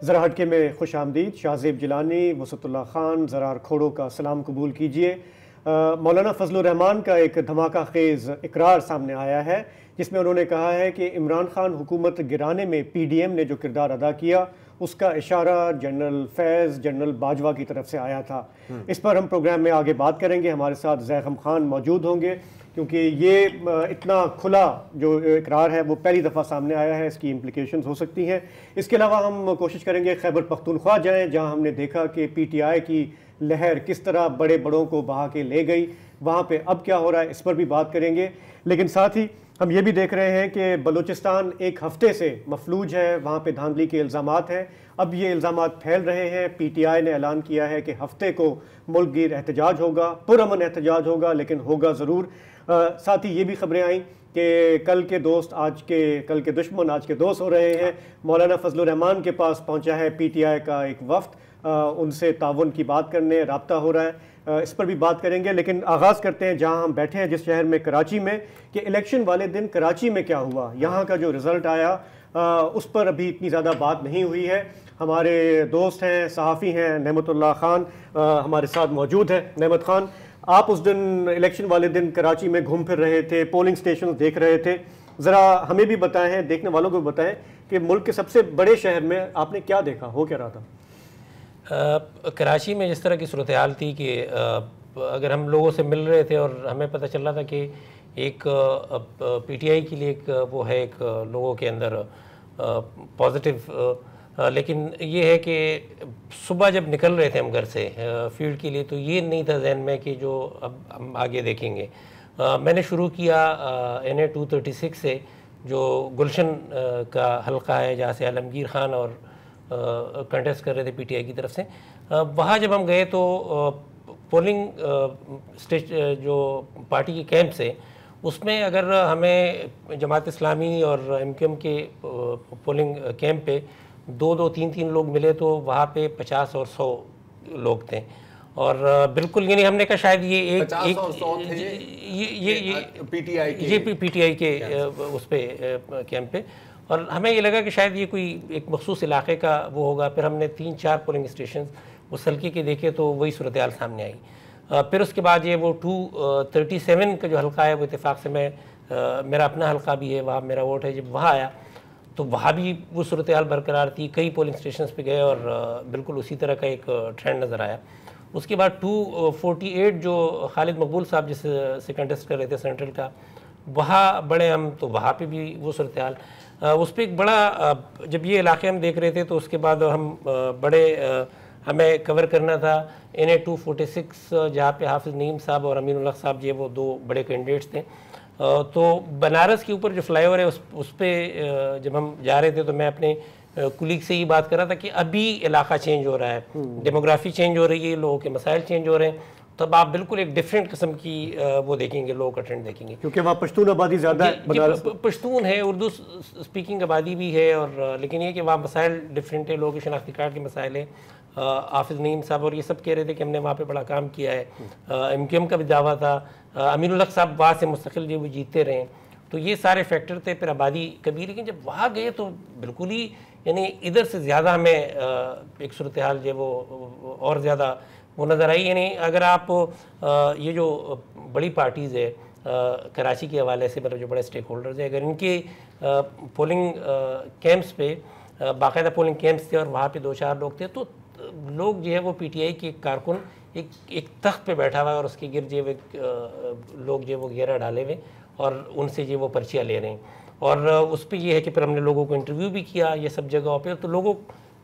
ज़रा हटके में खुश आमदीद। शाहज़ेब जिलानी, वसतुल्लाह ख़ान, ज़रार खोड़ो का सलाम कबूल कीजिए। मौलाना फजलुर रहमान का एक धमाका खेज़ इकरार सामने आया है जिसमें उन्होंने कहा है कि इमरान खान हुकूमत गिराने में PDM ने जो किरदार अदा किया उसका इशारा जनरल फैज़, जनरल बाजवा की तरफ से आया था। इस पर हम प्रोग्राम में आगे बात करेंगे। हमारे साथ ज़ैगम खान मौजूद होंगे क्योंकि ये इतना खुला जो इकरार है वो पहली दफ़ा सामने आया है, इसकी इम्प्लिकेशंस हो सकती हैं। इसके अलावा हम कोशिश करेंगे खैबर पख्तूनख्वा जाएँ जहाँ हमने देखा कि PTI की लहर किस तरह बड़े बड़ों को बहा के ले गई, वहाँ पे अब क्या हो रहा है इस पर भी बात करेंगे। लेकिन साथ ही हम ये भी देख रहे हैं कि बलूचिस्तान एक हफ्ते से मफलूज है, वहाँ पे धांधली के इल्ज़ामात हैं। अब ये इल्ज़ामात फैल रहे हैं। PTI ने ऐलान किया है कि हफ्ते को मुल्क गिर एहतजाज होगा, पुरअमन एहतजाज होगा, लेकिन होगा ज़रूर। साथ ही ये भी खबरें आई कि कल के दोस्त कल के दुश्मन आज के दोस्त हो रहे हैं। मौलाना फजलुर रहमान के पास पहुँचा है PTI का एक वफ्द, उनसे ताउन की बात करने रब्ता हो रहा है। इस पर भी बात करेंगे, लेकिन आगाज़ करते हैं जहां हम बैठे हैं, जिस शहर में, कराची में, कि इलेक्शन वाले दिन कराची में क्या हुआ, यहां का जो रिज़ल्ट आया उस पर अभी इतनी ज़्यादा बात नहीं हुई है। हमारे दोस्त हैं, सहाफ़ी हैं, नेमतुल्लाह ख़ान हमारे साथ मौजूद है। नेमत ख़ान, आप उस दिन इलेक्शन वाले दिन कराची में घूम फिर रहे थे, पोलिंग स्टेशन देख रहे थे, ज़रा हमें भी बताएं, देखने वालों को भी बताएं कि मुल्क के सबसे बड़े शहर में आपने क्या देखा, हो क्या रहा था? कराची में जिस तरह की सूरत हाल थी कि अगर हम लोगों से मिल रहे थे और हमें पता चल रहा था कि एक PTI के लिए एक वो है, एक लोगों के अंदर पॉजिटिव, लेकिन ये है कि सुबह जब निकल रहे थे हम घर से फील्ड के लिए तो ये नहीं था जहन में कि जो अब हम आगे देखेंगे। मैंने शुरू किया NA 236 से, जो गुलशन का हल्का है जहाँ से आलमगीर ख़ान और कंटेस्ट कर रहे थे PTI की तरफ से। वहाँ जब हम गए तो पोलिंग जो पार्टी के कैंप से, उसमें अगर हमें जमात इस्लामी और MQM के पोलिंग कैंप पे 2-2, 3-3 लोग मिले तो वहाँ पे 50 और 100 लोग थे। और बिल्कुल यानी हमने कहा शायद ये एक 50 और 100 थे PTI के उस पे कैंप पे, और हमें ये लगा कि शायद ये कोई एक मखसूस इलाके का वो होगा। फिर हमने 3-4 पोलिंग स्टेशन उस हल्के के देखे तो वही सूरत हाल सामने आई। फिर उसके बाद ये वो 237 का जो हल्का है वो इत्तेफाक से मेरा अपना हल्का भी है, वहाँ मेरा वोट है, जब वहाँ आया तो वहाँ भी वो सूरत हाल बरकरार थी। कई पोलिंग स्टेशन पे गए और बिल्कुल उसी तरह का एक ट्रेंड नज़र आया। उसके बाद 248 जो खालिद मकबूल साहब जिससे कंटेस्ट कर रहे थे सेंट्रल का, वहाँ बड़े हम तो वहाँ पे भी वो सूरत हाल, उस पर एक बड़ा जब ये इलाके हम देख रहे थे तो उसके बाद हम हमें कवर करना था NA 246 जहाँ पे हाफिज़ नईम साहब और अमीनुल हक साहब ये वो 2 बड़े कैंडिडेट्स थे। तो बनारस के ऊपर जो फ्लाईओवर है उस पर जब हम जा रहे थे तो मैं अपने कुलीग से ही बात कर रहा था कि अभी इलाका चेंज हो रहा है, डेमोग्राफी चेंज हो रही है, लोगों के मसाइल चेंज हो रहे हैं, तब आप बिल्कुल एक डिफरेंट किस्म की वो देखेंगे, लोगों का ट्रेंड देखेंगे, क्योंकि वहाँ पश्तून आबादी ज़्यादा है, पश्तून है, उर्दू स्पीकिंग आबादी भी है, और लेकिन ये कि वहाँ मसाइल डिफरेंट है, लोगों के शनाख्ती कार्ड के मसाइल है। हाफिज़ नईम साहब और ये सब कह रहे थे कि हमने वहाँ पे बड़ा काम किया है, MQM का भी दावा था, अमीनुल हक साहब वहाँ से मुस्तकिल जो वो जीतते रहे, तो ये सारे फैक्टर थे। फिर आबादी कभी, लेकिन जब वहाँ गए तो बिल्कुल ही यानी इधर से ज़्यादा हमें एक सूरत हाल जो वो और ज़्यादा वो नज़र आई। यानी अगर आप ये जो बड़ी पार्टीज़ है कराची के हवाले से, मतलब जो बड़े स्टेक होल्डर्स हैं, अगर इनके पोलिंग कैंप्स पे बाकायदा पोलिंग कैंप्स थे और वहाँ पे 2-4 लोग थे, तो लोग जो है वो PTI के कारकुन एक तख्त पे बैठा हुआ है और उसके गिर जो लोग जो वो घेरा डाले हुए और उनसे जो वो पर्चियाँ ले रहे हैं। और उस पर यह है कि फिर हमने लोगों को इंटरव्यू भी किया ये सब जगहों पे, तो लोगों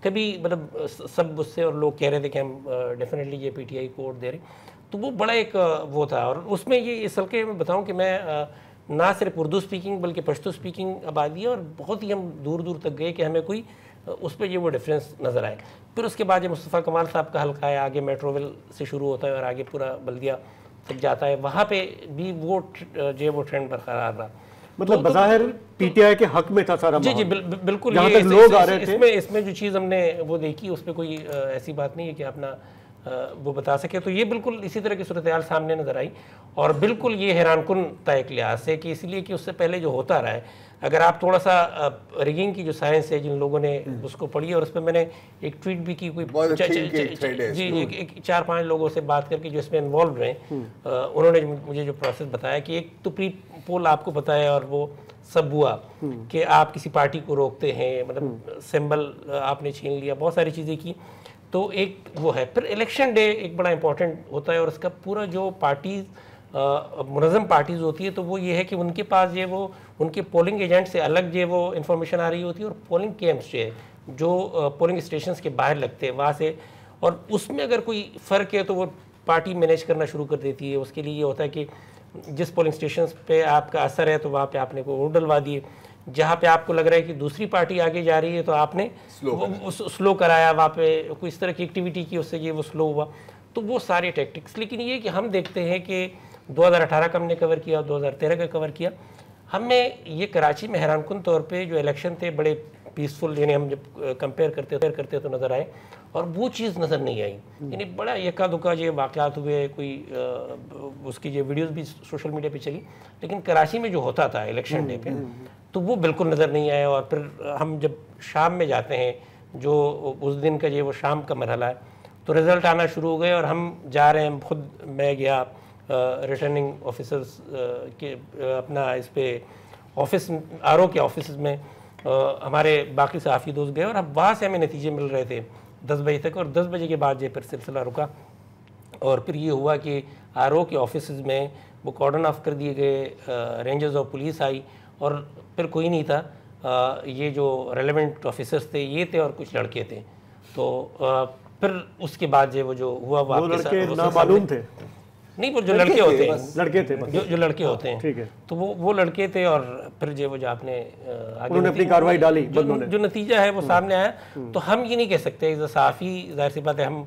कभी मतलब सब उससे, और लोग कह रहे थे कि हम डेफिनेटली ये PTI को वोट दे रहे, तो वो बड़ा एक वो था। और उसमें ये इस हल्के में बताऊँ कि मैं ना सिर्फ उर्दू स्पीकिंग बल्कि पश्तो स्पीकिंग आबादी है, और बहुत ही हम दूर दूर तक गए कि हमें कोई उस पर ये वो डिफरेंस नज़र आए। फिर उसके बाद जो मुस्तफ़ा कमाल साहब का हल्का है, आगे मेट्रोविल से शुरू होता है और आगे पूरा बल्दिया तक जाता है, वहाँ पे भी वो जो है वो ट्रेंड बरकरार रहा। मतलब बज़ाहिर PTI के हक में था सारा। जी बिल्कुल, लोग आ रहे थे। इसमें जो चीज़ हमने वो देखी उस पर कोई ऐसी बात नहीं है कि अपना वो बता सके। तो ये बिल्कुल इसी तरह की सूरत हाल सामने नज़र आई और बिल्कुल ये हैरानकुन था एक लिहाज से कि इसलिए कि उससे पहले जो होता रहा है, अगर आप थोड़ा सा रिगिंग की जो साइंस है, जिन लोगों ने उसको पढ़ी है, और उस पर मैंने एक ट्वीट भी की, कोई जी 4-5 लोगों से बात करके जो इसमें इन्वॉल्व रहे, उन्होंने मुझे जो प्रोसेस बताया कि एक तो प्री पोल आपको बताया और वो सब हुआ कि आप किसी पार्टी को रोकते हैं, मतलब सिंबल आपने छीन लिया, बहुत सारी चीज़ें की। तो एक वो है, फिर इलेक्शन डे एक बड़ा इंपॉर्टेंट होता है और उसका पूरा जो पार्टीज मुनज़्ज़म पार्टीज़ होती है, तो वो ये है कि उनके पास ये वो उनके पोलिंग एजेंट से अलग जो वो इन्फॉर्मेशन आ रही होती है, और पोलिंग कैंप्स जो है, जो पोलिंग स्टेशंस के बाहर लगते हैं वहाँ से, और उसमें अगर कोई फ़र्क है तो वो पार्टी मैनेज करना शुरू कर देती है। उसके लिए ये होता है कि जिस पोलिंग स्टेशंस पे आपका असर है तो वहाँ पे आपने को वोट डलवा दिए, जहाँ पे आपको लग रहा है कि दूसरी पार्टी आगे जा रही है तो आपने स्लो कराया, वहाँ पे कोई इस तरह की एक्टिविटी की, उससे ये वो स्लो हुआ। तो वो सारे टैक्टिक्स, लेकिन ये कि हम देखते हैं कि 2018 का हमने कवर किया, 2013 का कवर किया, हमें ये कराची में हैरानकुन तौर पे जो इलेक्शन थे बड़े पीसफुल, यानी हम जब कंपेयर करते तो नज़र आए, और वो चीज़ नज़र नहीं आई। यानी बड़ा यक्का दुक्का जो वाक़यात हुए, कोई उसकी जो वीडियोस भी सोशल मीडिया पे चली, लेकिन कराची में जो होता था इलेक्शन डे पे तो वो बिल्कुल नज़र नहीं आया। और फिर हम जब शाम में जाते हैं, जो उस दिन का जो वो शाम का मरहला है, तो रिज़ल्ट आना शुरू हो गए और हम जा रहे हैं, खुद मैं गया रिटर्निंग ऑफिसर्स के अपना इस पे ऑफिस RO के ऑफिस में, हमारे बाकी सहाफ़ी दोस्त गए और अब वहाँ से हमें नतीजे मिल रहे थे 10 बजे तक, और 10 बजे के बाद जो फिर सिलसिला रुका और फिर ये हुआ कि RO के ऑफिस में वो कॉर्डन ऑफ कर दिए गए, रेंजर्स और पुलिस आई और फिर कोई नहीं था, ये जो रेलेवेंट ऑफिसर्स थे ये थे और कुछ लड़के थे। तो फिर उसके बाद वो जो हुआ वो आपके नामालूम थे? नहीं, वो जो लड़के होते हैं, लड़के थे, जो लड़के होते हैं, ठीक है, तो वो लड़के थे। और फिर जो आपने उन्होंने अपनी कार्रवाई डाली, जो नतीजा है वो सामने आया। तो हम ये नहीं कह सकते एज अ सहाफ़ी, जाहिर सी बात है, हम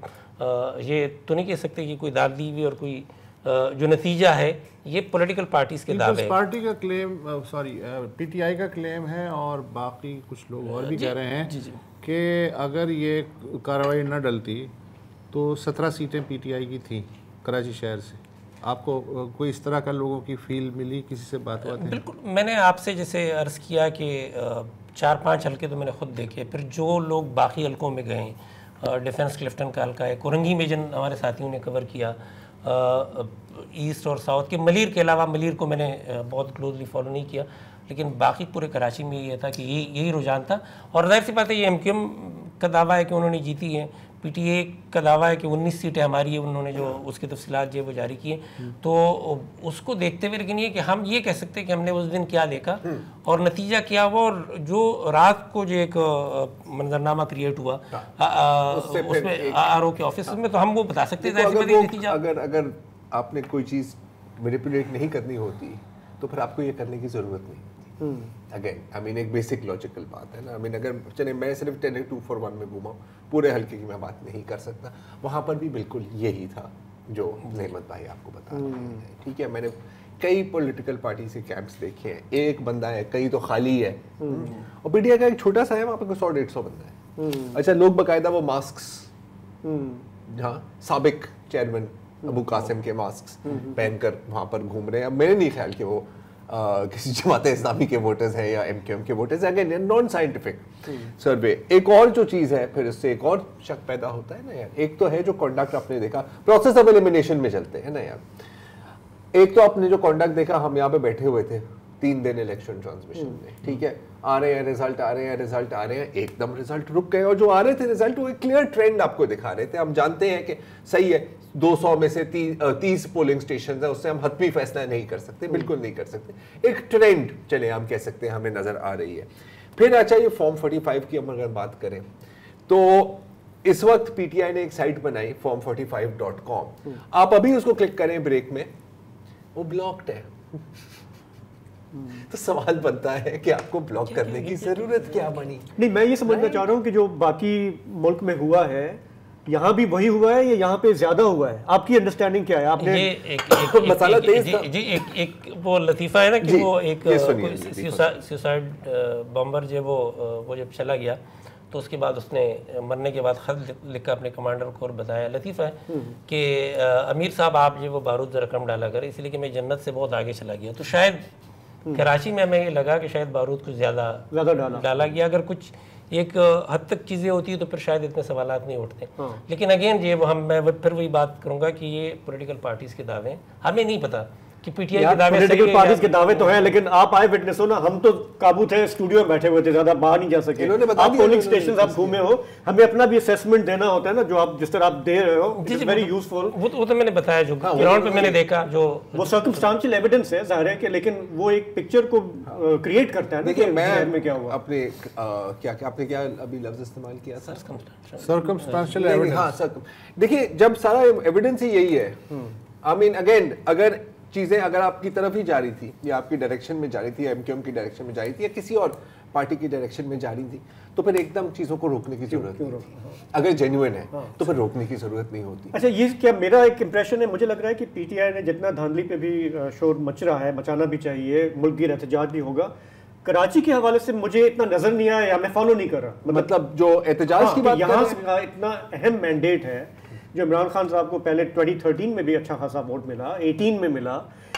ये तो नहीं कह सकते कि कोई दाद दी हुई और कोई जो नतीजा है ये पॉलिटिकल पार्टीज़ के दावे हैं। पार्टी का क्लेम, सॉरी PTI का क्लेम है और बाकी कुछ लोग और भी कह रहे हैं कि अगर ये कार्रवाई न डलती तो 17 सीटें PTI की थी कराची शहर से। आपको कोई इस तरह का लोगों की फील मिली, किसी से बात हुआ? बिल्कुल, मैंने आपसे जैसे अर्ज़ किया कि 4-5 हल्के तो मैंने खुद देखे, फिर जो लोग बाकी हल्कों में गए, डिफेंस क्लिफ्टन का हल्का है, कुरंगी में जिन हमारे साथियों ने कवर किया, ईस्ट और साउथ के, मलीर के अलावा, मलीर को मैंने बहुत क्लोजली फॉलो नहीं किया, लेकिन बाकी पूरे कराची में ये था कि यही रुझान था। और जाहिर सी बात है ये MQM का दावा है कि उन्होंने जीती है, PTA का दावा है कि 19 सीटें हमारी है, उन्होंने जो उसकी तफसीलात जो वो जारी किए। तो उसको देखते हुए, लेकिन ये कि हम ये कह सकते हैं कि हमने उस दिन क्या देखा और नतीजा क्या हुआ, और जो रात को जो एक मंजरनामा क्रिएट हुआ उसमें RO के ऑफिस में, तो हम वो बता सकते हैं नतीजा। अगर आपने कोई चीज़ मैनिपुलेट नहीं करनी होती तो फिर आपको ये करने की ज़रूरत नहीं। अगेन आई मीन एक बेसिक लॉजिकल बात है ना। आई मीन अगर चले मैं सिर्फ 10-2-4-1 में घूमा, पूरे हल्के की मैं बात नहीं कर सकता, वहाँ पर भी बिल्कुल यही था जो नेमत भाई आपको बता रहे हैं। ठीक है, मैंने कई पॉलिटिकल पार्टी से कैंप्स देखे हैं, एक बंदा है, कई तो खाली है, और PTI का एक छोटा सा है, वहाँ पर 100-150 बंदा है। अच्छा, लोग बाकायदा वो मास्क, जहाँ साबिक चेयरमैन अबू कासिम के मास्क पहनकर वहाँ पर घूम रहे हैं। अब मेरे नहीं ख्याल कि वो किसी जमात इस्लामी के वोटर्स हैं या MQM के वोटर्स हैं। अगेन नॉन साइंटिफिक सर्वे। एक और जो चीज़ है, फिर इससे एक और शक पैदा होता है ना यार। एक तो है जो कॉन्डक्ट आपने देखा, प्रोसेस ऑफ एलिमिनेशन में चलते हैं ना यार। एक तो आपने जो कॉन्डक्ट देखा, हम यहाँ पे बैठे हुए थे 3 दिन इलेक्शन ट्रांसमिशन में, ठीक है, आ रहे हैं रिजल्ट, आ रहे हैं रिजल्ट, आ रहे हैं, एकदम रिजल्ट रुक गए, और जो आ रहे थे रिजल्ट वो एक क्लियर ट्रेंड आपको दिखा रहे थे। हम जानते हैं कि सही है, 200 में से 30 पोलिंग स्टेशन है, उससे हम हतमी फैसला नहीं कर सकते, बिल्कुल नहीं कर सकते। एक ट्रेंड चले हम कह सकते हैं हमें नजर आ रही है। फिर अच्छा, ये फॉर्म 45 की हम अगर बात करें तो इस वक्त PTI ने एक साइट बनाई form45.com। आप अभी उसको क्लिक करें ब्रेक में, वो ब्लॉक्ड है। तो सवाल बनता है कि आपको ब्लॉक करने की जरूरत क्या बनी? नहीं, मैं ये समझना चाह रहा हूँ कि जो बाकी मुल्क में हुआ है, यहाँ भी वही हुआ है या यहाँ पे ज्यादा हुआ है? आपकी अंडरस्टैंडिंग क्या है? आपने ये एक मसाला तेज था जी, एक वो लतीफ़ा है ना कि वो एक सुसाइड बॉम्बर जो वो जब चला गया तो उसके बाद उसने मरने के बाद ख़त लिखा अपने कमांडर को और बताया। लतीफ़ा है कि अमीर साहब आप जो वो बारूद ज़रा कम डाला करें, इसलिए कि मैं जन्नत से बहुत आगे चला गया। तो शायद कराची में हमें ये लगा कि शायद बारूद कुछ ज़्यादा डाला गया। अगर कुछ एक हद तक चीज़ें होती है तो फिर शायद इतने सवालात नहीं उठते। लेकिन अगेन ये मैं फिर वही बात करूँगा कि ये पॉलिटिकल पार्टीज़ के दावे हैं, हमें नहीं पता कि पीटीआई के दावे पॉलिटिकल पार्टीज के दावे तो हैं, लेकिन आप आए विटनेस हो ना, हम तो काबू थे, स्टूडियो में बैठे हुए थे, ज्यादा बाहर नहीं जा सके। आप पोलिंग स्टेशन आप घूमे हो, हमें अपना भी असेसमेंट देना होता है ना, जो आप जिस तरह आप दे रहे हो, इट इज वेरी यूजफुल। वो तो मैंने बताया, जो ग्राउंड पे मैंने देखा, जो वो सर्कमस्टांशियल एविडेंस है, जाहिर है कि, लेकिन वो एक पिक्चर को क्रिएट करता है। देखिए मैं क्या हुआ अपने आपने क्या अभी लफ्ज इस्तेमाल किया था, सर्कमस्टांशियल एविडेंस। हाँ, देखिए जब सारा एविडेंस ही यही है, आई मीन अगेन अगर चीजें अगर आपकी तरफ ही जा रही थी या आपकी डायरेक्शन में जा रही थी, एमक्यूएम की डायरेक्शन में जा रही थी या किसी और पार्टी की डायरेक्शन में जा रही थी, तो फिर एकदम चीजों को रोकने की जरूरत नहीं। अगर जेन्युइन है तो फिर रोकने की जरूरत नहीं होती। अच्छा, ये क्या मेरा एक इंप्रेशन है, मुझे लग रहा है कि पीटीआई ने जितना धांधली पे भी शोर मच रहा है, मचाना भी चाहिए, मुल्क की एहतजाज भी होगा, कराची के हवाले से मुझे इतना नजर नहीं आया या मैं फॉलो नहीं कर रहा। मतलब जो एहतजाज की बात यहाँ से इतना अहम मैंडेट है, जो इमरान खान साहब को पहले 2013 में भी अच्छा खासा वोट मिला, 18 में मिला,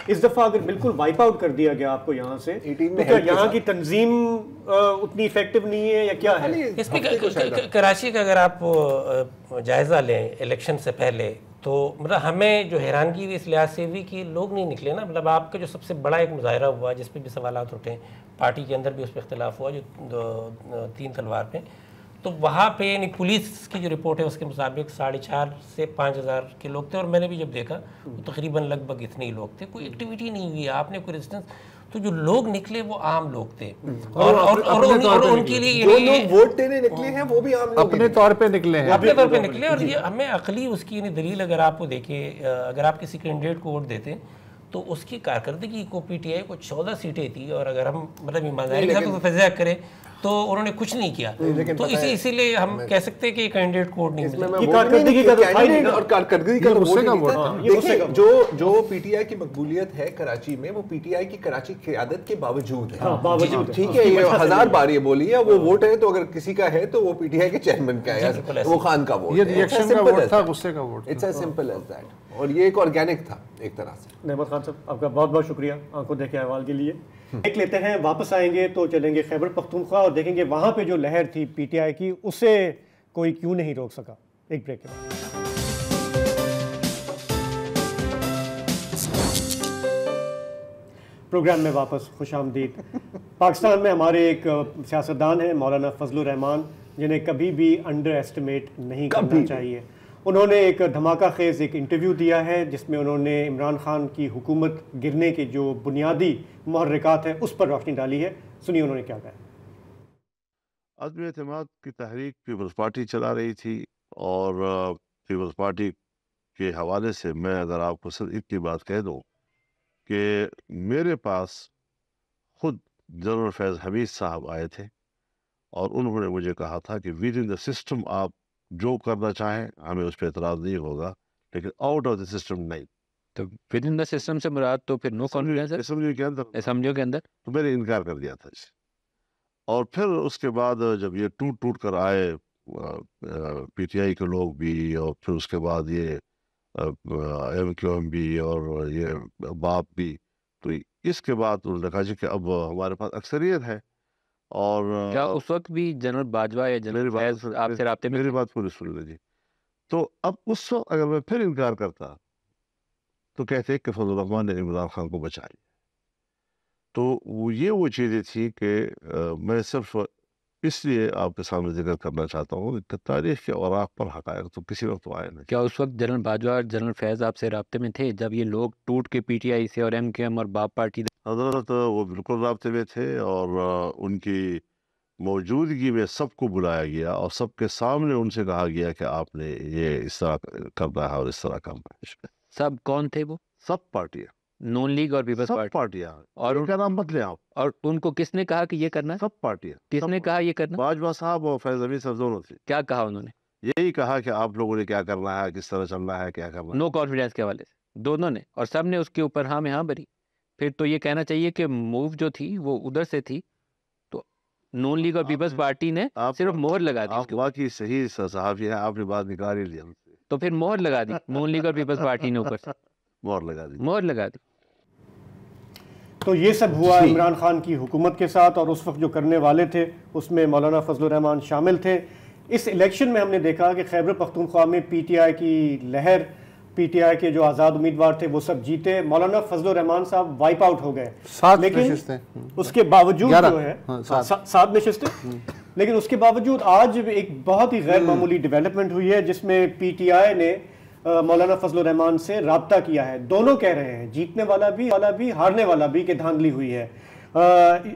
इस दफा अगर बिल्कुल वाइप आउट कर दिया गया आपको यहाँ से, तो क्या यहाँ की तंजीम उतनी इफेक्टिव नहीं है या क्या है? इस पे कराची का अगर आप जायजा लें इलेक्शन से पहले, तो मतलब हमें जो हैरानगी हुई इस लिहाज से हुई कि लोग नहीं निकले ना। मतलब आपका जो सबसे बड़ा एक मुजाहरा हुआ जिस पे भी सवालात उठे, पार्टी के अंदर भी उस पर इख्तलाफ हुआ, जो 3 तलवार पे, तो वहाँ पे यानी पुलिस की जो रिपोर्ट है उसके मुताबिक 4,500 से 5,000 के लोग थे, और मैंने भी जब देखा तो तकरीबन लगभग इतने ही लोग थे। कोई एक्टिविटी नहीं हुई आपने कोई रेजिस्टेंस, तो जो लोग निकले वो आम लोग थे, और उनके लिए जो लोग वोट देने निकले हैं वो भी आम लोग अपने तौर पे निकले हैं, अपने तौर पे निकले। और ये हमें अकली उसकी दलील अगर आपको देखिए, अगर आप किसी कैंडिडेट को वोट देते तो उसकी कारकर्दगी को पीटीआई को 14 सीटें थी, और अगर हम मतलब ईमानदारी के साथ तजिया करें तो उन्होंने कुछ नहीं किया। तो इसीलिए हम कह सकते हैं कि कैंडिडेट कोड नहीं मिला। और कारकर्दगी का देखिए, जो पीटीआई की मकबूलियत है कराची में, वो पीटीआई की कराची क़यादत के बावजूद है। ठीक है, ये 1000 बार ये बोली है, वो वोट है तो अगर किसी का है तो वो पीटीआई के चेयरमैन का है, वो खान का वोट, ये रिएक्शन का वोट था, गुस्से का vote. It's as simple as that. और ये एक ऑर्गेनिक था एक तरह से। नेमत खान साहब, आपका बहुत बहुत शुक्रिया आंखों देखे अहवाल के लिए। देख लेते हैं, वापस आएंगे तो चलेंगे खैबर पख्तूनख्वा और देखेंगे वहां पे जो लहर थी पीटीआई की, उसे कोई क्यों नहीं रोक सका। एक ब्रेक के बाद प्रोग्राम में वापस खुशामदीद। पाकिस्तान में हमारे एक सियासतदान हैं मौलाना फजलुर रहमान, जिन्हें कभी भी अंडर एस्टिमेट नहीं करना चाहिए। उन्होंने एक धमाका खेज़ एक इंटरव्यू दिया है जिसमें उन्होंने इमरान खान की हुकूमत गिरने के जो बुनियादी मुहर्रिकात हैं उस पर रोशनी डाली है। सुनिए उन्होंने क्या कहा। अदम एतमाद की तहरीक पीपल्स पार्टी चला रही थी, और पीपल्स पार्टी के हवाले से मैं अगर आपको सिर्फ इतनी बात कह दूँ कि मेरे पास खुद जनरल फैज़ हमीद साहब आए थे और उन्होंने मुझे कहा था कि विद इन द सिस्टम आप जो करना चाहें हमें उस पर एतराज़ नहीं होगा, लेकिन आउट ऑफ द सिस्टम नहीं। तो विद इन द सिस्टम से मुराद तो फिर नो कॉन्फिडेंस है असेंबली के अंदर, असेंबलियों के अंदर। तो मैंने इनकार कर दिया था इसे। और फिर उसके बाद जब ये टूट कर आए पीटीआई के लोग भी, और फिर उसके बाद ये एमक्यूएम भी और ये बाप भी, तो इसके बाद उन्होंने कहा कि अब हमारे पास अक्सरियत है। और क्या उस वक्त भी जनरल बाजवा या जनरल फैज आपसे राब्ते में? मेरी बात पूरी सुन लीजिए। तो अब उस वक्त अगर मैं फिर इनकार करता तो कहते कि फजल रहमान ने इमरान खान को बचाया। तो वो चीज़ें थी कि मैं सिर्फ इसलिए आपके सामने जिक्र करना चाहता हूँ कि तारीख के औराक पर हक़ाइक़ तो किसी वक्त तो आए नहीं। क्या उस वक्त जनरल बाजवा और जनरल फैज आपसे राब्ते में थे जब ये लोग टूट के पीटीआई से और एमक्यूएम और बाप पार्टी? हजरत वो बिल्कुल राब्ते में थे, और उनकी मौजूदगी में सबको बुलाया गया और सबके सामने उनसे कहा गया कि आपने ये इस तरह करना है और इस तरह करना है। सब कौन थे वो? सब पार्टियाँ, नॉन लीग और पीपल्स पार्टी, पार्टियाँ। और उनका नाम मत लें आप। और उनको किसने कहा कि ये करना है? सब पार्टियाँ। किसने कहा ये करना? बाजवा साहब और फैज़ हमीद साहब दोनों थे। क्या कहा उन्होंने? यही कहा कि आप लोगों ने क्या करना है, किस तरह चलना है, क्या करना है। नो कॉन्फिडेंस के हवाले से दोनों ने, और सब ने उसके ऊपर हाँ में हाँ भरी। फिर तो ये कहना चाहिए कि मूव जो थी वो उधर से थी, तो नून लीग और पीपल्स पार्टी ने सिर्फ मोहर लगा दी। आप वाकई सही सहाफ़ी हैं, आपने बात निकाल ही ली हमसे। तो फिर मोहर लगा दी नून लीग और पीपल्स पार्टी ने ऊपर से मोहर लगा दी। मोहर लगा दी। तो ये सब हुआ इमरान खान की हुकूमत के साथ, और उस वक्त जो करने वाले थे उसमें मौलाना फजलुर रहमान शामिल थे। इस इलेक्शन में हमने देखा कि खैबर पख्तूनख्वा में पीटीआई की लहर, पीटीआई के जो आज़ाद उम्मीदवार थे वो सब जीते। मौलाना फजलुर रहमान साहब वाइप आउट हो गए, लेकिन उसके बावजूद जो है 7 नशिस्तें, लेकिन उसके बावजूद आज एक बहुत ही गैर मामूली डेवलपमेंट हुई है जिसमें पीटीआई ने मौलाना फजलुर रहमान से राब्ता किया है। दोनों कह रहे हैं, जीतने वाला भी हारने वाला भी, कि धांधली हुई है।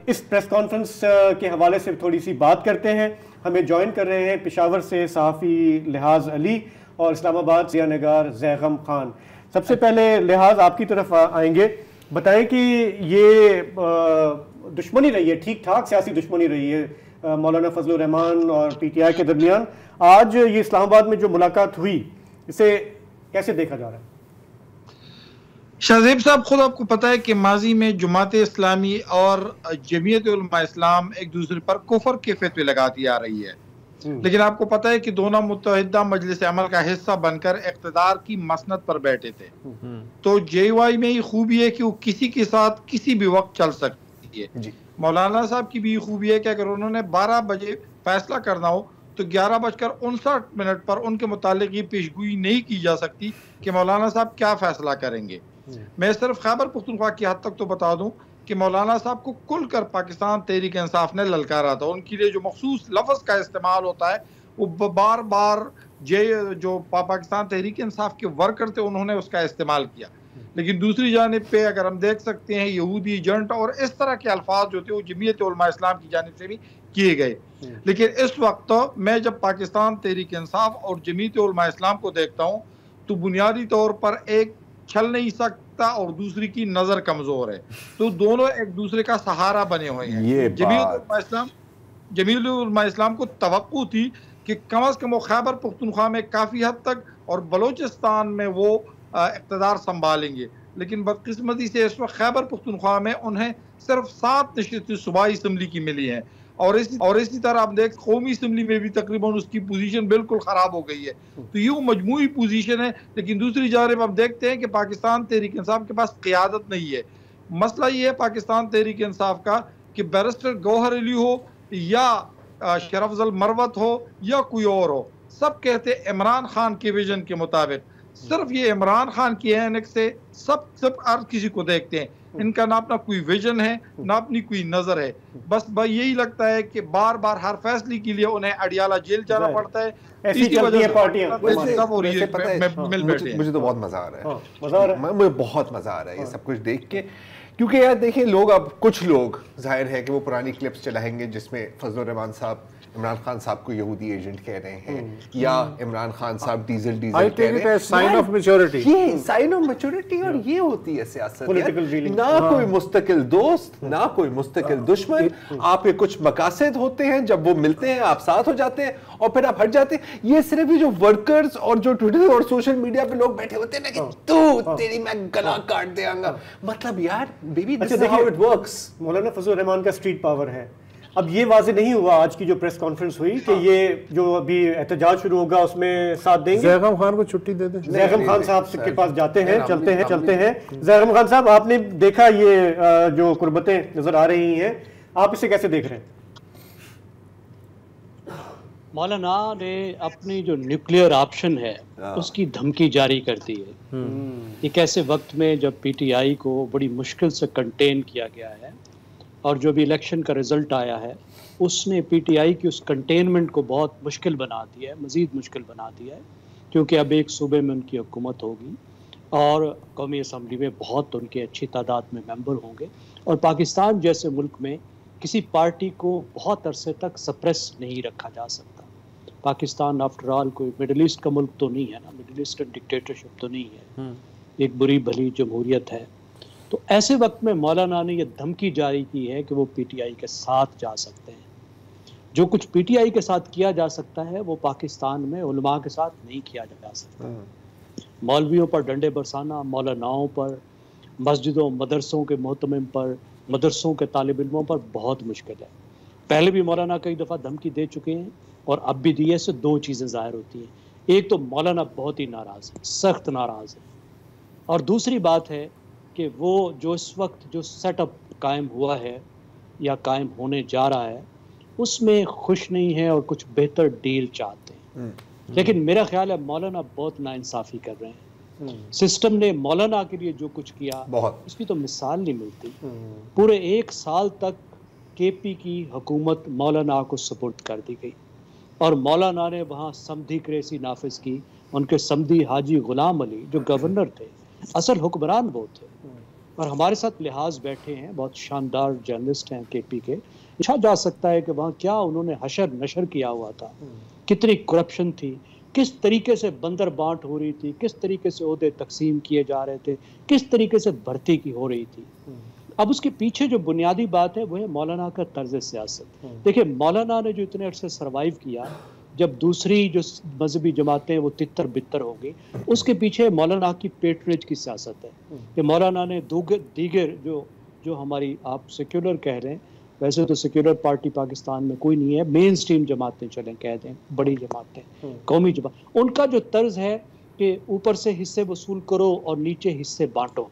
इस प्रेस कॉन्फ्रेंस के हवाले से थोड़ी सी बात करते हैं। हमें ज्वाइन कर रहे हैं पेशावर से सहाफ़ी लिहाज अली और इस्लामाबाद से निगार जैगम खान। सबसे पहले लिहाज आपकी तरफ आएंगे, बताएं कि ये दुश्मनी रही है, ठीक ठाक सियासी दुश्मनी रही है मौलाना फजलुर रहमान और पीटीआई के दरमियान। आज ये इस्लामाबाद में जो मुलाकात हुई, इसे कैसे देखा जा रहा है? शाहजेब साहब, खुद आपको पता है कि माजी में जमात इस्लामी और जमीयत उलमा इस्लाम एक दूसरे पर कुफर के फतवे लगाती आ रही है, लेकिन आपको पता है कि दोनों मुत्तहिदा मजलिस अमल का हिस्सा बनकर इक़्तिदार की मसनद पर बैठे थे। तो जेवाई में ही खूबी है कि वो किसी के साथ किसी भी वक्त चल सकती है। मौलाना साहब की भी खूबी है कि अगर उन्होंने 12 बजे फैसला करना हो तो 11:59 पर उनके मुतालिक ये पेशगोई नहीं की जा सकती कि मौलाना साहब क्या फैसला करेंगे। मैं सिर्फ खैबर पख्तूनख्वा की हद तक तो बता दूं कि मौलाना साहब को कुल कर पाकिस्तान तहरीक इंसाफ ने ललकारा था। उनके लिए जो मखसूस लफ्ज़ का इस्तेमाल होता है वो बार बार जो पाकिस्तान तहरीक इंसाफ के वर्कर थे उन्होंने उसका इस्तेमाल किया। लेकिन दूसरी जानिब पे अगर हम देख सकते हैं यहूदी एजेंट और इस तरह के अल्फाज जो थे वो जमीयत उलमा इस्लाम की जानिब से भी किए गए। लेकिन इस वक्त मैं जब पाकिस्तान तहरीक इंसाफ और जमीयत उलमा इस्लाम को देखता हूँ तो बुनियादी तौर पर एक छल नहीं सकता और दूसरी की नजर कमजोर है, तो दोनों एक दूसरे का सहारा बने हुए हैं। जमीयत उलमा इस्लाम को तवक्कु थी कि कम अज कम वो खैबर पख्तूनख्वा में काफी हद तक और बलोचिस्तान में वो इक़्तिदार संभालेंगे, लेकिन बदकिस्मती से इस वक्त खैबर पख्तूनख्वा में उन्हें सिर्फ 7 नशिस्तें सूबाई असम्बली की मिली हैं और इसी तरह आप देख कौमी असम्बली में भी तकरीबन उसकी पोजीशन बिल्कुल ख़राब हो गई है। तो ये वो मजमूई पोजीशन है। लेकिन दूसरी जानिब हम देखते हैं कि पाकिस्तान तहरीक इंसाफ के पास क़ियादत नहीं है। मसला ये है पाकिस्तान तहरीक इंसाफ का कि बैरिस्टर गौहर अली हो या शरफ अफजल मरवत हो या कोई और हो, सब कहते हैं इमरान खान के विजन के मुताबिक। सिर्फ ये इमरान खान की ऐनक से सब हर किसी को देखते हैं। इनका ना अपना कोई विजन है ना अपनी कोई नजर है। बस यही लगता है कि बार बार हर फैसले के लिए उन्हें अडियाला जेल जाना पड़ता है। ऐसी चलती है पार्टियां। मुझे तो बहुत मजा आ रहा है, मुझे बहुत मजा आ रहा है ये सब कुछ देख के, क्योंकि यार देखिए लोग, अब कुछ लोग जाहिर है कि वो पुरानी क्लिप्स चलाएंगे जिसमें फजलुर रहमान साहब इमरान खान साहब को यहूदी एजेंट कह रहे हैं या इमरान खान साहब डीजल कह रहे हैं। साइन ऑफ मैच्योरिटी, ये साइन ऑफ मैच्योरिटी और ये होती है सियासत। ना कोई मुस्तकिल दोस्त ना कोई मुस्तकिल दुश्मन, आपके कुछ मकासद होते हैं, जब वो मिलते हैं आप साथ हो जाते हैं और फिर आप हट जाते हैं। ये सिर्फ ये जो वर्कर्स और जो ट्विटर और सोशल मीडिया पे लोग बैठे होते हैं ना कि तू तेरी मैं गला काट देंगा, मतलब यार baby this is how it works. मौलाना फजलुर रहमान का स्ट्रीट पावर है। अब ये वाज़ेह नहीं हुआ आज की जो प्रेस कॉन्फ्रेंस हुई कि ये जो अभी एहतजाज शुरू होगा उसमें साथ देंगे। जैगम खान को छुट्टी दे दे। जैगम खान साहब के पास जाते हैं, चलते हैं। जैगम खान साहब, आपने देखा ये जो कुर्बतें नजर आ रही हैं, आप इसे कैसे देख रहे हैं? मौलाना ने अपनी जो न्यूक्लियर ऑप्शन है उसकी धमकी जारी कर दी है। एक ऐसे वक्त में जब पीटीआई को बड़ी मुश्किल से कंटेन किया गया है और जो भी इलेक्शन का रिज़ल्ट आया है उसने पीटीआई की उस कंटेनमेंट को बहुत मुश्किल बना दिया है, मज़ीद मुश्किल बना दिया है, क्योंकि अब एक सूबे में उनकी हुकूमत होगी और कौमी असम्बली में बहुत उनके अच्छी तादाद में मेंबर होंगे और पाकिस्तान जैसे मुल्क में किसी पार्टी को बहुत अरसे तक सप्रेस नहीं रखा जा सकता। पाकिस्तान आफ्टर ऑल कोई मिडिल ईस्ट का मुल्क तो नहीं है ना, मिडिल ईस्टर्न डिक्टेटरशिप तो नहीं है, एक बुरी भली जमहूरियत है। तो ऐसे वक्त में मौलाना ने यह धमकी जारी की है कि वो पीटीआई के साथ जा सकते हैं। जो कुछ पीटीआई के साथ किया जा सकता है वो पाकिस्तान में उलमा के साथ नहीं किया जा सकता। मौलवियों पर डंडे बरसाना, मौलानाओं पर, मस्जिदों मदरसों के मोहतमिम पर, मदरसों के तालिब इल्मों पर बहुत मुश्किल है। पहले भी मौलाना कई दफ़ा धमकी दे चुके हैं और अब भी दी है। इससे दो चीज़ें ज़ाहिर होती हैं, एक तो मौलाना बहुत ही नाराज़ है, सख्त नाराज़ है, और दूसरी बात है कि वो जो इस वक्त जो सेटअप कायम हुआ है या कायम होने जा रहा है उसमें खुश नहीं है और कुछ बेहतर डील चाहते हैं। लेकिन मेरा ख्याल है मौलाना बहुत नाइंसाफ़ी कर रहे हैं। सिस्टम ने मौलाना के लिए जो कुछ किया बहुत, उसकी तो मिसाल नहीं मिलती। पूरे 1 साल तक केपी की हुकूमत मौलाना को सपोर्ट कर दी गई और मौलाना ने वहाँ समधी क्रेसी नाफिज की। उनके समधी हाजी गुलाम अली जो गवर्नर थे, असल हुक्मरान वो थे, और हमारे साथ लिहाज बैठे हैं, बहुत शानदार जर्नलिस्ट हैं केपी के। पूछा जा सकता है कि वहाँ क्या उन्होंने हशर नशर किया हुआ था, कितनी करप्शन थी, किस तरीके से बंदर बांट हो रही थी, किस तरीके से ओहदे तकसीम किए जा रहे थे, किस तरीके से भर्ती की हो रही थी। अब उसके पीछे जो बुनियादी बात है वो है मौलाना का तर्ज सियासत। देखिए मौलाना ने जो इतने अरसे सर्वाइव किया, जब दूसरी जो मजहबी जमातें वो तितर बितर हो गई, उसके पीछे मौलाना की पेट्रेज की सियासत है कि मौलाना ने दीगर जो हमारी आप सेक्युलर कह रहे हैं, वैसे तो सेक्युलर पार्टी पाकिस्तान में कोई नहीं है, मेन स्ट्रीम जमातें चलें कह दें, बड़ी जमातें, कौमी जमात, उनका जो तर्ज है कि ऊपर से हिस्से वसूल करो और नीचे हिस्से बांटो,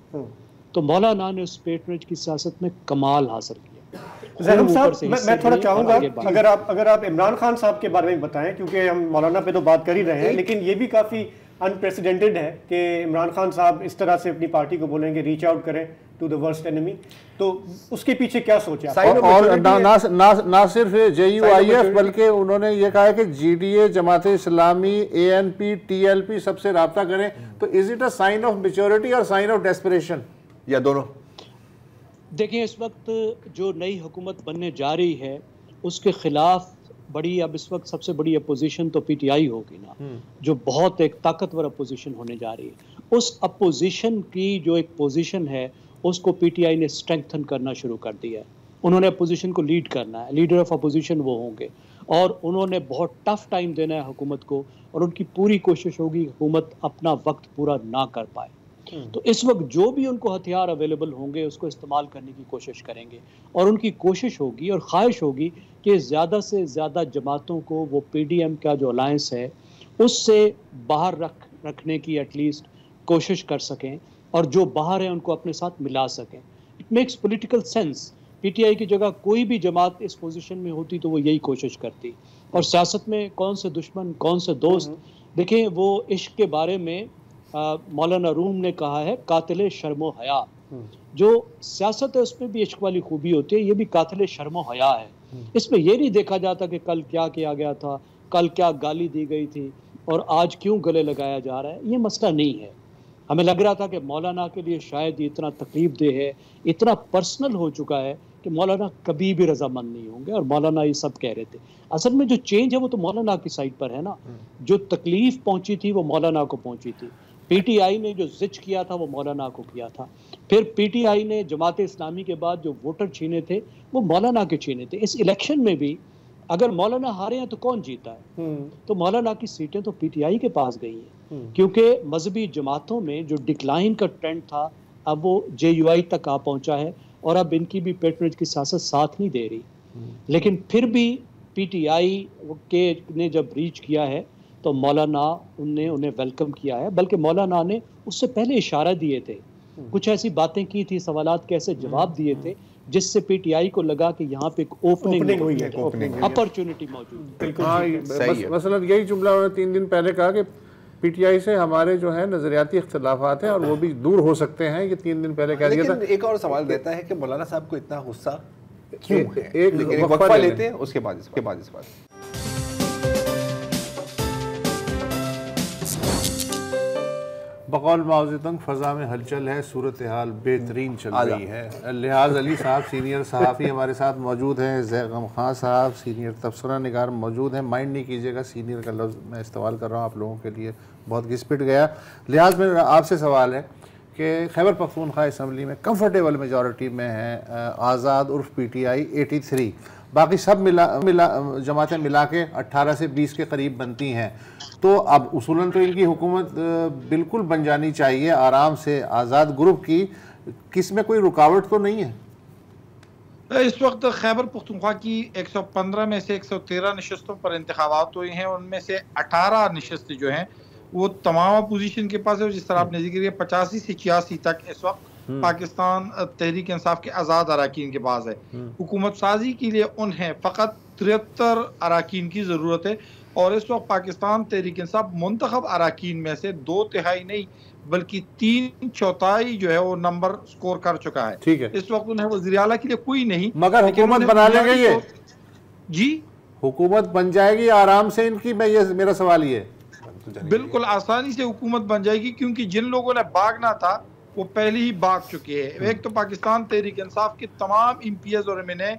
तो मौलाना ने उस पेट्रेज की सियासत में कमाल हासिल किया। ज़हरम साहब, मैं थोड़ा चाहूँगा अगर आप इमरान खान साहब के बारे में बताएं, क्योंकि हम मौलाना पे तो बात कर ही रहे हैं, लेकिन ये भी काफ़ी अनप्रेसिडेंटेड है कि इमरान खान साहब इस तरह से अपनी पार्टी को बोलेंगे रीच आउट करें टू द वर्स्ट एनिमी, तो उसके पीछे क्या सोचा? और ना सिर्फ JUIF बल्कि उन्होंने ये कहा है कि GDA, Jamaat Islami, ANP, TLP सबसे रब्ता करें। तो is it a sign of maturity और साइन ऑफ डेस्परेशन, या दोनों? देखिए इस वक्त जो नई हुकूमत बनने जा रही है उसके खिलाफ अब इस वक्त सबसे बड़ी अपोजिशन तो PTI होगी ना, जो बहुत एक ताकतवर अपोजिशन होने जा रही है। उस अपोजिशन की जो एक पोजीशन है उसको PTI ने स्ट्रेंथन करना शुरू कर दिया है। उन्होंने अपोजिशन को लीड करना है, लीडर ऑफ अपोजिशन वो होंगे, और उन्होंने बहुत टफ टाइम देना है हुकूमत को, और उनकी पूरी कोशिश होगी हुकूमत अपना वक्त पूरा ना कर पाए। तो इस वक्त जो भी उनको हथियार अवेलेबल होंगे उसको इस्तेमाल करने की कोशिश करेंगे, और उनकी कोशिश होगी और ख्वाहिश होगी कि ज़्यादा से ज़्यादा जमातों को वो PDM का जो अलायंस है उससे बाहर रखने की एटलीस्ट कोशिश कर सकें, और जो बाहर है उनको अपने साथ मिला सकें। It makes political sense. PTI की जगह कोई भी जमात इस पोजीशन में होती तो वो यही कोशिश करती। और सियासत में कौन से दुश्मन कौन से दोस्त, देखें वो इश्क के बारे में मौलाना रूम ने कहा है कातिल शर्मो हया। जो सियासत है उसमें भी इश्क वाली खूबी होती है, ये भी कातिल शर्मो हया है। इसमें ये नहीं देखा जाता कि कल क्या किया गया था, कल क्या गाली दी गई थी और आज क्यों गले लगाया जा रहा है, ये मसला नहीं है। हमें लग रहा था कि मौलाना के लिए शायद ये इतना तकलीफ दे है, इतना पर्सनल हो चुका है कि मौलाना कभी भी रजामंद नहीं होंगे, और मौलाना ये सब कह रहे थे। असल में जो चेंज है वो तो मौलाना की साइड पर है ना। जो तकलीफ पहुंची थी वो मौलाना को पहुंची थी। PTI ने जो जिच किया था वो मौलाना को किया था। फिर PTI ने जमात इस्लामी के बाद जो वोटर छीने थे वो मौलाना के छीने थे। इस इलेक्शन में भी अगर मौलाना हारे हैं तो कौन जीता है? तो मौलाना की सीटें तो PTI के पास गई हैं, क्योंकि मजहबी जमातों में जो डिक्लाइन का ट्रेंड था अब वो JUI तक आ पहुंचा है, और अब इनकी भी पेट्रोनेज की सियासत साथ नहीं दे रही। लेकिन फिर भी PTI के ने जब रीच किया है तो मौलाना उन्हें वेलकम किया है, बल्कि मौलाना ने उससे पहले इशारा दिए थे, कुछ ऐसी बातें की थी, सवालात के ऐसे जवाब दिए थे जिससे PTI को लगा कि यहाँ पे एक ओपनिंग हुई है, अपॉर्चुनिटी मौजूद है। मसलन यही जुमला उन्होंने 3 दिन पहले कहा कि PTI से हमारे जो है नजरियाती इख्तिलाफात हैं और वो भी दूर हो सकते हैं, ये 3 दिन पहले कह दिया था। एक और सवाल रहता है कि मौलाना साहब को इतना गुस्सा क्यों है? एक वक्फा लेते हैं, उसके बाद इस बात। बकौल मावज़तंग फ़ज़ा में हलचल है, सूरत हाल बेहतरीन चल रही है। लिहाज अली साहब सीनियर सहाफ़ी हमारे साथ मौजूद हैं, ज़ैगम खान साहब सीनियर तबसरा निगार मौजूद हैं। माइंड नहीं कीजिएगा, सीनियर का लफ्ज़ मैं इस्तेमाल कर रहा हूँ, आप लोगों के लिए बहुत घिसपिट गया। लिहाज में आपसे सवाल है कि खैबर पख्तूनख्वा असम्बली में कंफर्टेबल मेजॉरिटी में है आज़ाद उर्फ PTI 83, बाकी सब जमातें मिला के 18 से 20 के करीब बनती हैं। तो अब उसूलन तो इनकी हुकूमत बिल्कुल बन जानी चाहिए आराम से आज़ाद ग्रुप की, किस में कोई रुकावट तो नहीं है? इस वक्त खैबर पुख्तनख्वा की 115 में से 113 नशस्तों पर इंतखाबात हुए हैं। उनमें से 18 नशस्तें जो हैं वो तमाम अपोजिशन के पास है। जिस तरह आपने जिक्र किया 85 से 86 तक इस वक्त पाकिस्तान तहरीक इंसाफ के आज़ाद अरकान के पास है। हुकूमत साजी के लिए उन्हें फ़कत 73 अरकान की ज़रूरत है और इस वक्त पाकिस्तान तहरीक इंसाफ मुंतखब अरकान में से 2/3 नहीं बल्कि 3/4 जो है वो नंबर स्कोर कर चुका है। ठीक है, इस वक्त उन्हें वज़ीर आला के लिए कोई नहीं, मगर हुकूमत बना लेंगे ये? जी हुकूमत बन जाएगी आराम से इनकी? मैं ये मेरा सवाल ये बिल्कुल आसानी से हुकूमत बन जाएगी, क्योंकि जिन लोगों ने भागना था वो पहले ही भाग चुके हैं। एक तो पाकिस्तान तहरीक इंसाफ के तमाम MPs और MNA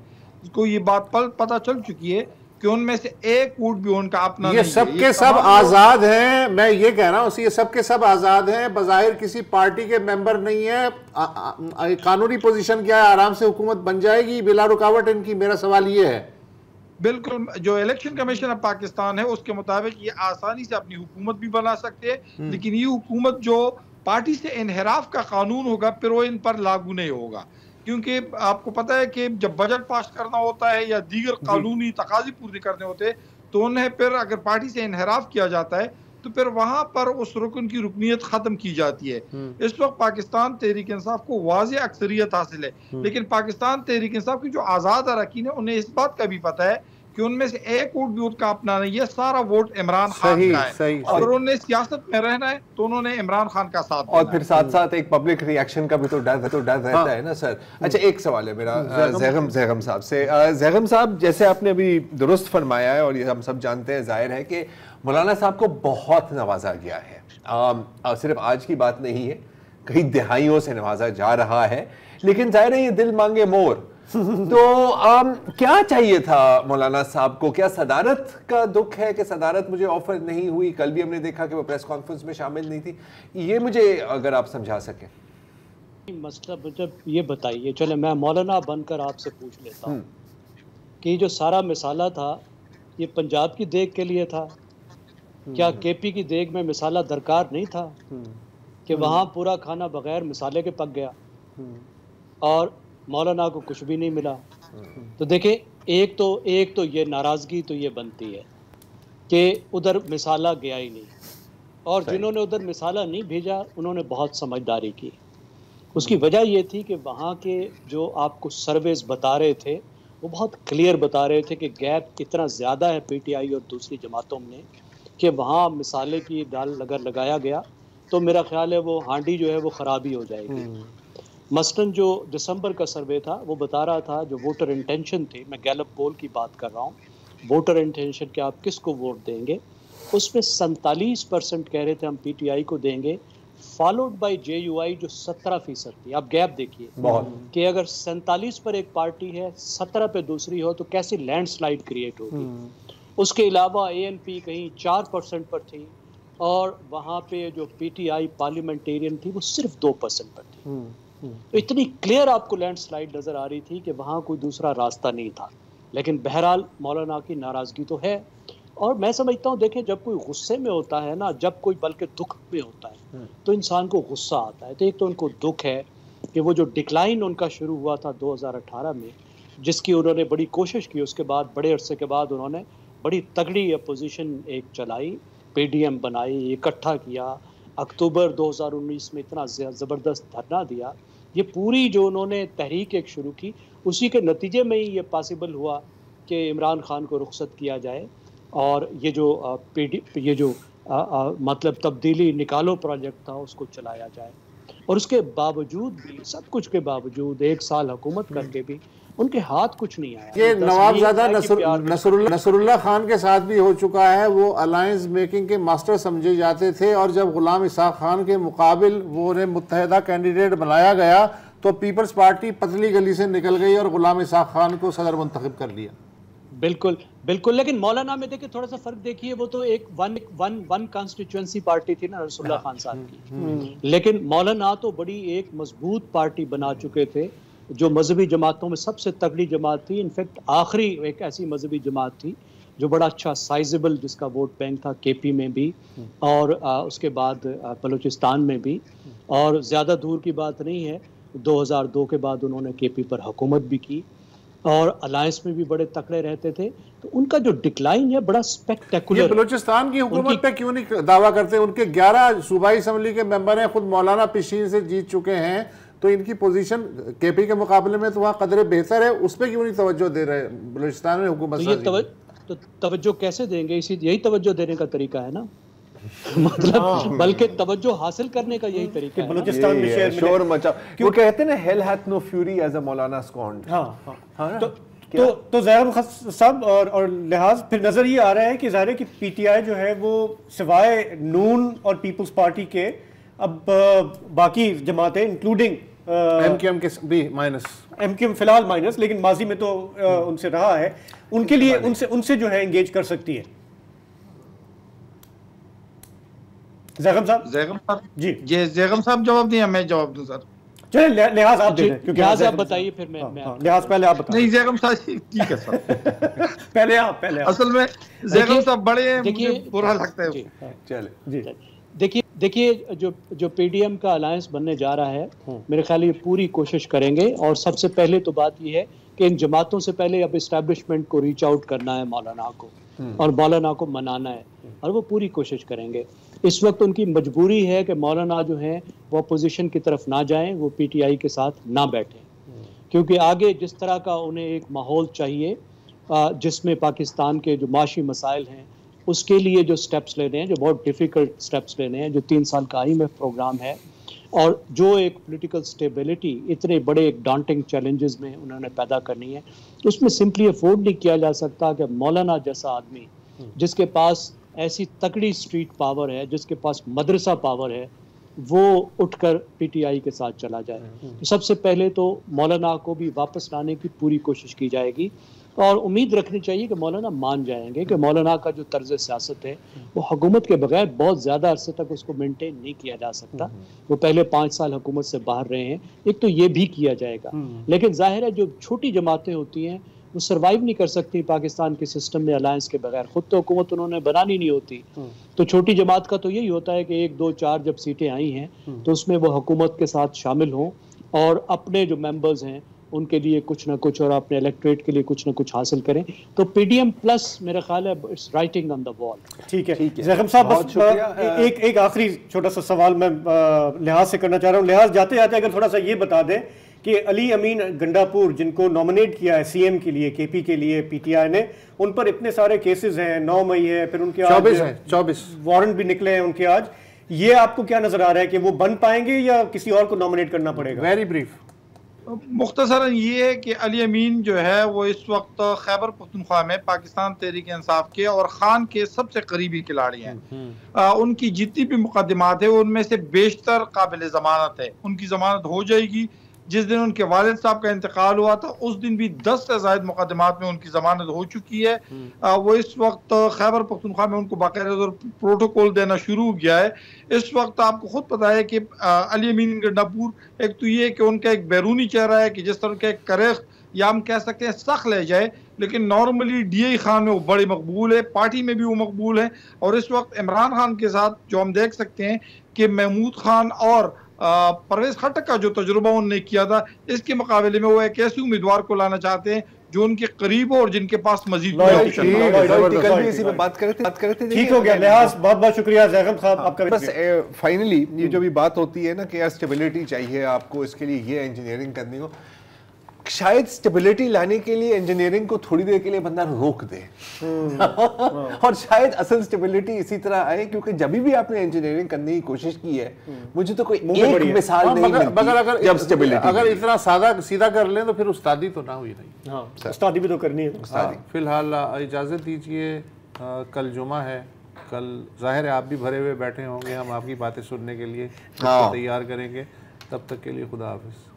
को ये बात पता चल चुकी है कि उनमें से एक वोट भी उनका अपना ये सब के सब आजाद हैं। मैं ये कह रहा हूँ ये सब के सब आजाद हैं, बज़ाहिर किसी पार्टी के मेंबर नहीं है। कानूनी पोजीशन क्या है? आराम से हुकूमत बन जाएगी बिला रुकावट इनकी? मेरा सवाल ये है। बिल्कुल, जो इलेक्शन कमीशन ऑफ पाकिस्तान है उसके मुताबिक ये आसानी से अपनी हुकूमत भी बना सकते हैं, लेकिन ये हुकूमत जो पार्टी से इनहराफ का कानून होगा फिर वो इन पर लागू नहीं होगा, क्योंकि आपको पता है कि जब बजट पास करना होता है या दीगर कानूनी तकाज़े पूरे करने होते हैं तो उन्हें फिर अगर पार्टी से इनहराफ किया जाता है तो फिर वहां पर उस रुकन की रुकनीत खत्म की जाती है। इस वक्त पाकिस्तान तहरीक इंसाफ को वाज़े अक्सरियत हासिल है, लेकिन पाकिस्तान तहरीक इंसाफ की जो आज़ाद अरकान है उन्हें इस बात का भी पता है कि उनमें से एक वोट भी उनका अपना नहीं है, सारा वोट इमरान खान का है। अगर उन्हें सियासत में रहना है तो उन्होंने इमरान खान का साथ और फिर साथ साथ एक पब्लिक रिएक्शन का भी तो डर रहता है ना सर। अच्छा, एक सवाल है मेरा ज़ैगम साहब से। ज़ैगम साहब, जैसे आपने अभी दुरुस्त फरमाया है और ये हम सब जानते हैं, जाहिर है कि मौलाना साहब को बहुत नवाजा गया है। सिर्फ आज की बात नहीं है, कई दिहाइयों से नवाजा जा रहा है, लेकिन जाहिर है ये दिल मांगे मोर। तो क्या चाहिए था मौलाना साहब को? क्या सदारत का दुख है कि सदारत मुझे ऑफर नहीं हुई? कल भी हमने देखा कि वो प्रेस कॉन्फ्रेंस में शामिल नहीं थी। ये मुझे अगर आप समझा सकें। मतलब जब ये बताइए, चले मैं मौलाना बनकर आपसे पूछ लेता हूँ कि जो सारा मिसाला था ये पंजाब की देग के लिए था? क्या KP की देग में मिसाला दरकार नहीं था कि वहाँ पूरा खाना बगैर मिसाले के पक गया और मौलाना को कुछ भी नहीं मिला? तो देखिए, एक तो ये नाराज़गी तो ये बनती है कि उधर मिसाला गया ही नहीं, और जिन्होंने उधर मिसाला नहीं भेजा उन्होंने बहुत समझदारी की। उसकी वजह ये थी कि वहाँ के जो आपको सर्वेस बता रहे थे वो बहुत क्लियर बता रहे थे कि गैप इतना ज़्यादा है PTI और दूसरी जमातों में कि वहाँ मिसाले की दाल अगर लगाया गया तो मेरा ख्याल है वो हांडी जो है वो ख़राबी हो जाएगी। मसलन जो दिसंबर का सर्वे था वो बता रहा था, जो वोटर इंटेंशन थे, मैं गैलप पोल की बात कर रहा हूँ, वोटर इंटेंशन कि आप किसको वोट देंगे, उसमें 47% कह रहे थे हम PTI को देंगे, फॉलोड बाय JUI जो 17% थी। आप गैप देखिए कि अगर 47 पर एक पार्टी है, 17 पे दूसरी हो तो कैसी लैंडस्लाइड क्रिएट होगी। उसके अलावा ANP कहीं 4% पर थी और वहाँ पे जो PTI पार्लियामेंटेरियन थी वो सिर्फ 2% पर थी। तो इतनी क्लियर आपको लैंडस्लाइड नज़र आ रही थी कि वहाँ कोई दूसरा रास्ता नहीं था। लेकिन बहरहाल मौलाना की नाराज़गी तो है, और मैं समझता हूँ देखें, जब कोई गुस्से में होता है ना, जब कोई बल्कि दुख में होता है तो इंसान को गुस्सा आता है। तो एक तो उनको दुख है कि वो जो डिक्लाइन उनका शुरू हुआ था 2018 में, जिसकी उन्होंने बड़ी कोशिश की, उसके बाद बड़े अरसे के बाद उन्होंने बड़ी तगड़ी अपोजिशन एक चलाई, PDM बनाई, इकट्ठा किया, अक्टूबर 2019 में इतना ज़बरदस्त धरना दिया। ये पूरी जो उन्होंने तहरीक एक शुरू की, उसी के नतीजे में ही ये पॉसिबल हुआ कि इमरान खान को रुखसत किया जाए और ये जो मतलब तब्दीली निकालो प्रोजेक्ट था उसको चलाया जाए। और उसके बावजूद भी, सब कुछ के बावजूद, 1 साल हुकूमत करके भी उनके हाथ कुछ नहीं आया। ये नवाबजादा नसरुल्लाह खान के साथ भी हो चुका है। वो अलायंस मेकिंग के मास्टर समझे जाते थे और जब गुलाम इसाक खान के मुकाबिल वो उन्हें मुत्तहिदा कैंडिडेट बनाया गया तो पीपल्स पार्टी पतली गली से निकल गई और गुलाम इसाक खान को सदर मुंतखब कर लिया। बिल्कुल बिल्कुल। लेकिन मौलाना में देखिए थोड़ा सा फर्क देखिए, वो तो एक वन कॉन्स्टिट्यूएंसी पार्टी थी ना नसरुल्लाह खान साहब की, लेकिन मौलाना तो बड़ी एक मजबूत पार्टी बना चुके थे जो मजहबी जमातों में सबसे तगड़ी जमात थी। इनफैक्ट आखिरी एक ऐसी मजहबी जमात थी जो बड़ा अच्छा साइजेबल, जिसका वोट बैंक था KP में भी और उसके बाद बलूचिस्तान में भी, और ज़्यादा दूर की बात नहीं है 2002 के बाद उन्होंने KP पर हुकूमत भी की। और अलायंस में भी बड़े तकड़े रहते थे, तो उनका जो डिक्लाइन है बड़ा स्पेक्टेकुलर। ये बलूचिस्तान की हुकूमत पे क्यों नहीं दावा करते? उनके 11 सूबाई असम्बली के मेंबर हैं, खुद मौलाना पिशीन से जीत चुके हैं, तो इनकी पोजीशन केपी के मुकाबले में तो वहाँ कदरे बेहतर है, उस पर क्यों नहीं तवज्जो दे रहे बलूचिस्तान में हुकूमत? तो तवज्जो कैसे देंगे? यही तवज्जो देने का तरीका है ना। मतलब बल्कि तवज्जो हासिल करने का यही तरीका है। बलूचिस्तान में शोर मचा, वो कहते हैं ना, hell hath no fury as a maulana scorned. तो ज़ाहिर साहब और लिहाज फिर नजर ये आ रहा है कि ज़ाहिर है कि पीटीआई जो है वो सिवाय नून और पीपल्स पार्टी के अब बाकी जमातें इंक्लूडिंग एमक्यूएम के भी माइनस, एमक्यूएम फिलहाल माइनस, लेकिन माजी में तो उनसे रहा है, उनके लिए उनसे जो है एंगेज कर सकती है। ज़ैगम साहब जी, ज़ैगम साहब जवाब दिया, मैं जवाब दूं सर? चलिए लिहाज आप दे दें, क्योंकि लिहाज आप बताइए, फिर मैं लिहाज पहले आप बताइए। नहीं ज़ैगम साहब ठीक है सर। पहले आप असल में ज़ैगम साहब बड़े, मुझे बुरा लगता है। चले जी, देखिए जो पीडीएम का अलायंस बनने जा रहा है, मेरे ख्याल ये पूरी कोशिश करेंगे, और सबसे पहले तो बात ये है कि इन जमातों से पहले अब इस्टेब्लिशमेंट को रीच आउट करना है मौलाना को, और मौलाना को मनाना है, और वो पूरी कोशिश करेंगे। इस वक्त उनकी मजबूरी है कि मौलाना जो हैं वो अपोजिशन की तरफ ना जाएं, वो पीटीआई के साथ ना बैठें, क्योंकि आगे जिस तरह का उन्हें एक माहौल चाहिए जिसमें पाकिस्तान के जो माशी मसाइल हैं उसके लिए जो स्टेप्स लेने हैं, जो बहुत डिफ़िकल्ट स्टेप्स लेने हैं, जो 3 साल का IMF प्रोग्राम है, और जो एक पॉलिटिकल स्टेबिलिटी इतने बड़े एक डांटिंग चैलेंजेस में उन्होंने पैदा करनी है, तो उसमें सिंपली अफोर्ड नहीं किया जा सकता कि मौलाना जैसा आदमी जिसके पास ऐसी तकड़ी स्ट्रीट पावर है, जिसके पास मदरसा पावर है, वो उठकर पीटीआई के साथ चला जाए। तो सबसे पहले तो मौलाना को भी वापस लाने की पूरी कोशिश की जाएगी, और उम्मीद रखनी चाहिए कि मौलाना मान जाएंगे कि मौलाना का जो तर्ज सियासत है वो हुकूमत के बगैर बहुत ज़्यादा अरसे तक उसको मेंटेन नहीं किया जा सकता। वो पहले 5 साल हुकूमत से बाहर रहे हैं, एक तो ये भी किया जाएगा, लेकिन जाहिर है जो छोटी जमातें होती हैं वो सर्वाइव नहीं कर सकती पाकिस्तान के सिस्टम में अलायंस के बगैर। खुद तो हुकूमत उन्होंने बनानी नहीं होती, तो छोटी जमात का तो यही होता है कि 1, 2, 4 जब सीटें आई हैं तो उसमें वो हुकूमत के साथ शामिल हों और अपने जो मेंबर्स हैं उनके लिए कुछ ना कुछ, और अपने इलेक्टोरेट के लिए कुछ ना कुछ हासिल करें। तो पीडीएम प्लस मेरा ख्याल है it's writing on the wall. ठीक है ज़ैगम साहब, बस एक आखिरी छोटा सा सवाल मैं लिहाज से करना चाह रहा हूँ। लिहाज जाते जाते अगर थोड़ा सा ये बता दें कि अली अमीन गंडापुर जिनको नॉमिनेट किया है सीएम के लिए, केपी के लिए पीटीआई ने, उन पर इतने सारे केसेस हैं, 9 मई है, फिर उनके 24 वारंट भी निकले हैं उनके आज। ये आपको क्या नजर आ रहा है कि वो बन पाएंगे या किसी और को नॉमिनेट करना पड़ेगा? वेरी ब्रीफ, मुख्तसरन ये है कि अली अमीन जो है वो इस वक्त खैबर पख्तूनख्वा में पाकिस्तान तहरीक इंसाफ के और खान के सबसे करीबी खिलाड़ी हैं। उनकी जितनी भी मुकदमात है उनमें से बेशतर काबिल ज़मानत है। उनकी ज़मानत हो जाएगी। जिस दिन उनके वालिद साहब का इंतकाल हुआ था उस दिन भी 10 से ज़ायद मुकदमात में उनकी जमानत हो चुकी है। वो इस वक्त खैबर पख्तूनख्वा में उनको बाकायदा प्रोटोकॉल देना शुरू हो गया है। इस वक्त आपको खुद पता है कि अली अमीन गंडापुर, एक तो ये कि उनका एक बैरूनी चेहरा है कि जिस तरह का एक करेख या हम कह सकते हैं सख्त ले जाए, लेकिन नॉर्मली DI खान में वो बड़े मकबूल है, पार्टी में भी वो मकबूल है। और इस वक्त इमरान खान के साथ जो हम देख सकते हैं कि महमूद खान और परवेज खट्टक का जो तजुर्बा उन्होंने किया था, इसके मुकाबले में वो एक ऐसे उम्मीदवार को लाना चाहते हैं जो उनके करीब हो और जिनके पास मजीद ठीक हो गया। लिहाज बहुत बहुत शुक्रिया ज़ैगम साहब आपका। बस फाइनली ये जो भी बात होती है ना कि यार स्टेबिलिटी चाहिए आपको, इसके लिए ये इंजीनियरिंग करनी हो, शायद स्टेबिलिटी लाने के लिए इंजीनियरिंग को थोड़ी देर के लिए बंदा रोक दे और शायद असल स्टेबिलिटी इसी तरह आए, क्योंकि जब भी आपने इंजीनियरिंग करने की कोशिश की है, मुझे तो कोई एक मिसाल नहीं मिलती जब स्टेबिलिटी। अगर इतना सादा सीधा कर लें तो फिर उस्तादी तो ना हुई नहीं। हाँ, उस्तादी भी तो करनी है। फिलहाल इजाज़त दीजिए, कल जुमा है, कल जाहिर है आप भी भरे हुए बैठे होंगे, हम आपकी बातें सुनने के लिए तैयार करेंगे। तब तक के लिए खुदा हाफिज़।